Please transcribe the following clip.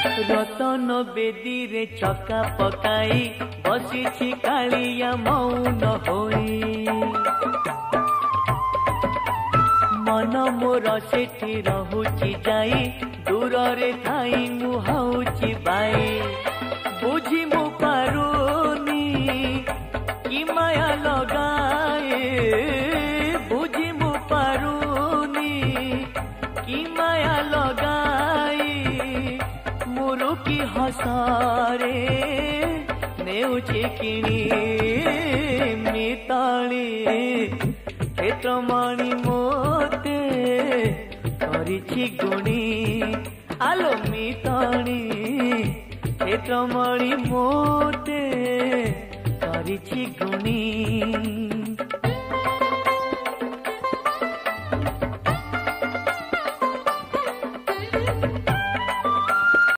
रतन बेदी रे चका पकाई बसी कालिया मौन होई मन मोर सेठी रहुची जाई दूर रे थाई मुहाउची बाई बुझी मु पारुनी कि माया लगाए बुझी मु पारुनी कि माया लगाई मुरुकी हसारे नेउची किणी मिताली क्षेत्रमणि मोते करिछि गुणी आलो मिताली क्षेत्रमणि मोते करिछि गुणी।